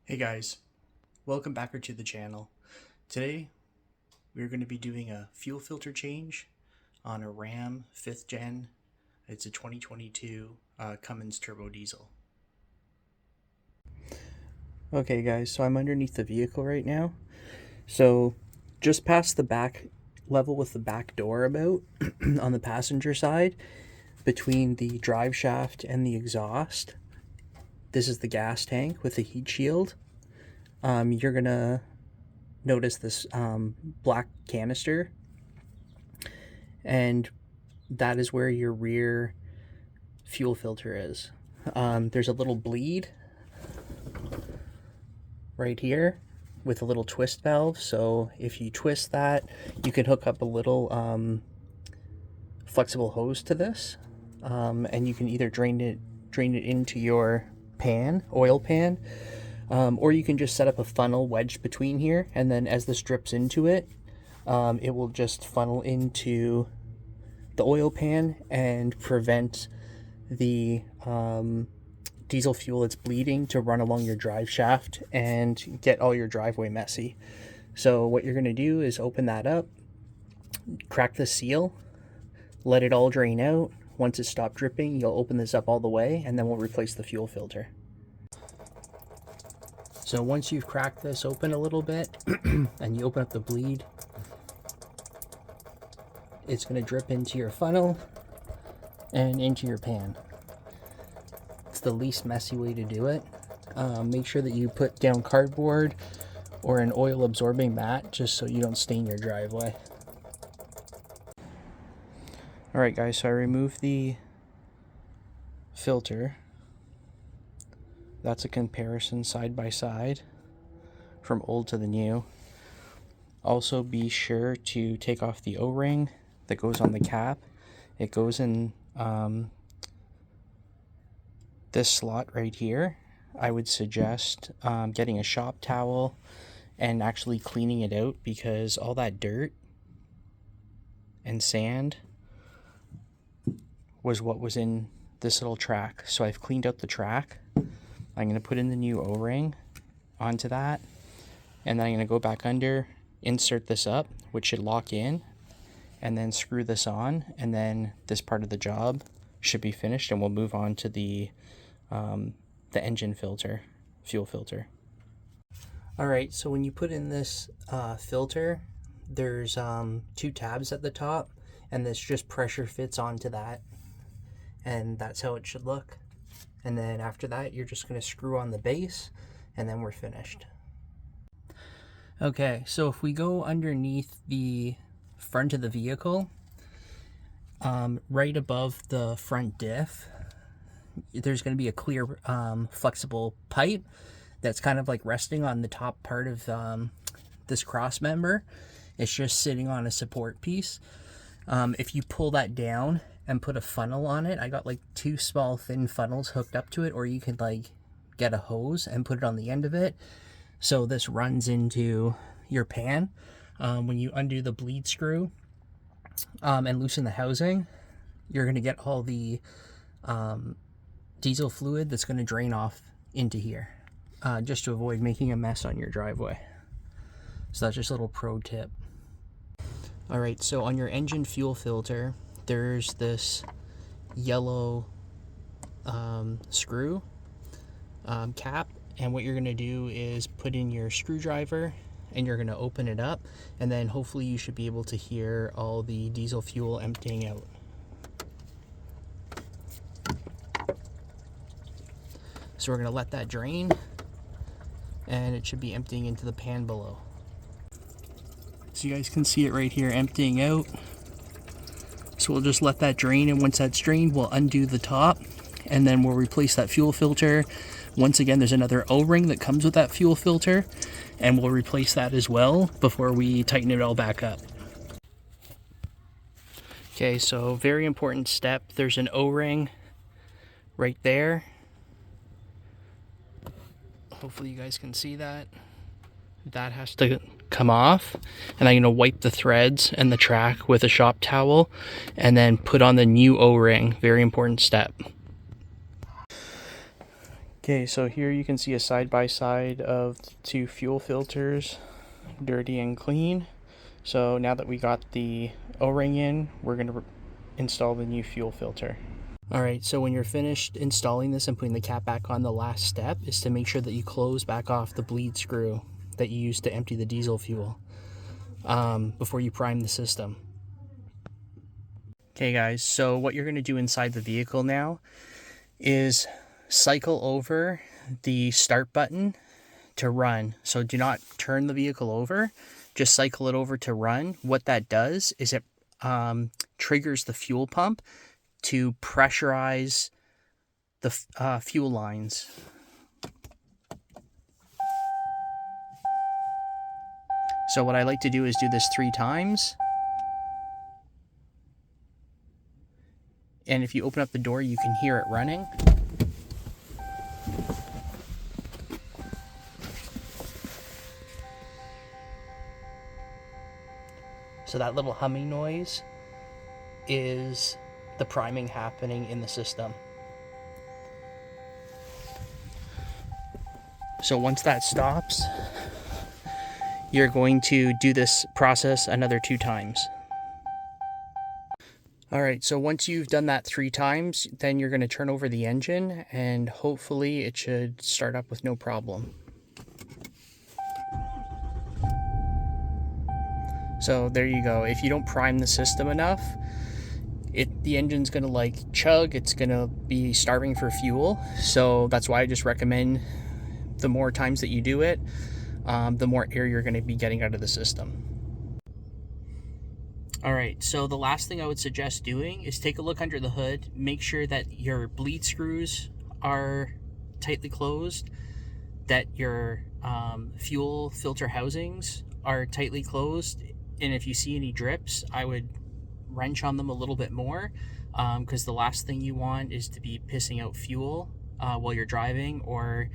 Hey guys, welcome back to the channel. Today we're going to be doing a fuel filter change on a Ram 5th gen. It's a 2022 Cummins turbo diesel. Okay guys, so I'm underneath the vehicle right now. So just past the back level with the back door about on the passenger side, between the drive shaft and the exhaust, this is the gas tank with the heat shield. You're gonna notice this black canister, and that is where your rear fuel filter is. There's a little bleed right here with a little twist valve, so if you twist that, you can hook up a little flexible hose to this, and you can either drain it into your oil pan, or you can just set up a funnel wedged between here, and then as this drips into it, it will just funnel into the oil pan and prevent the diesel fuel that's bleeding to run along your drive shaft and get all your driveway messy. So what you're going to do is open that up, crack the seal, let it all drain out. Once it stops dripping, you'll open this up all the way, and then we'll replace the fuel filter. So once you've cracked this open a little bit and you open up the bleed, it's going to drip into your funnel and into your pan. It's the least messy way to do it. Make sure that you put down cardboard or an oil absorbing mat just so you don't stain your driveway. Alright guys, so I removed the filter. That's a comparison side by side from old to the new. Also be sure to take off the O-ring that goes on the cap. It goes in this slot right here. I would suggest getting a shop towel and actually cleaning it out, because all that dirt and sand was what was in this little track. So I've cleaned out the track. I'm going to put in the new O-ring onto that, and then I'm going to go back under, insert this up, which should lock in, and then screw this on, and then this part of the job should be finished, and we'll move on to the engine filter, fuel filter. Alright, so when you put in this filter, there's 2 tabs at the top, and this just pressure fits onto that, and that's how it should look. And then after that, you're just going to screw on the base, and then we're finished. Okay, so if we go underneath the front of the vehicle, right above the front diff, there's going to be a clear flexible pipe that's kind of like resting on the top part of this cross member. It's just sitting on a support piece. If you pull that down and put a funnel on it, I got like 2 small thin funnels hooked up to it, or you could like get a hose and put it on the end of it, so this runs into your pan. When you undo the bleed screw and loosen the housing, you're going to get all the diesel fluid that's going to drain off into here, just to avoid making a mess on your driveway. So that's just a little pro tip. Alright, so on your engine fuel filter, there's this yellow screw cap, and what you're going to do is put in your screwdriver, and you're going to open it up, and then hopefully you should be able to hear all the diesel fuel emptying out. So we're going to let that drain, and it should be emptying into the pan below. So you guys can see it right here emptying out. So we'll just let that drain, and once that's drained, we'll undo the top, and then we'll replace that fuel filter. Once again, there's another O-ring that comes with that fuel filter, and we'll replace that as well before we tighten it all back up. Okay, so very important step. There's an O-ring right there. Hopefully you guys can see that. That has to come off, and I'm going to wipe the threads and the track with a shop towel, and then put on the new O-ring. Very important step. Okay, so here you can see a side-by-side of the two fuel filters, dirty and clean. So now that we got the O-ring in, we're going to install the new fuel filter. Alright, so when you're finished installing this and putting the cap back on, the last step is to make sure that you close back off the bleed screw that you used to empty the diesel fuel before you prime the system. Okay guys, so what you're going to do inside the vehicle now is cycle over the start button to run. So do not turn the vehicle over, just cycle it over to run. What that does is it triggers the fuel pump to pressurize the fuel lines. So what I like to do is do this 3 times. And if you open up the door, you can hear it running. So that little humming noise is the priming happening in the system. So once that stops, you're going to do this process another 2 times. Alright, so once you've done that 3 times, then you're going to turn over the engine and hopefully it should start up with no problem. So there you go. If you don't prime the system enough, the engine's going to like chug, it's going to be starving for fuel. So that's why I just recommend the more times that you do it, the more air you're going to be getting out of the system. Alright, so the last thing I would suggest doing is take a look under the hood, make sure that your bleed screws are tightly closed, that your fuel filter housings are tightly closed, and if you see any drips, I would wrench on them a little bit more, because the last thing you want is to be pissing out fuel while you're driving, or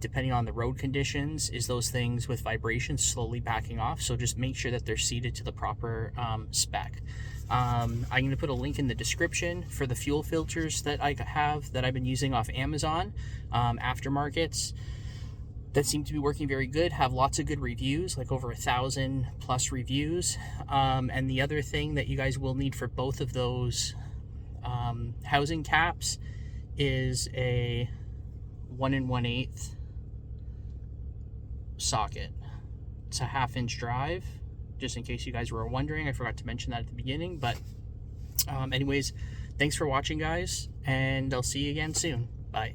depending on the road conditions, is those things with vibrations slowly backing off. So just make sure that they're seated to the proper spec. I'm going to put a link in the description for the fuel filters that I have that I've been using off Amazon, aftermarkets, that seem to be working very good, have lots of good reviews, like over 1,000+ reviews. And the other thing that you guys will need for both of those housing caps is a 1 1/8 socket. It's a 1/2-inch drive, just in case you guys were wondering. I forgot to mention that at the beginning, but anyways, thanks for watching guys, and I'll see you again soon. Bye.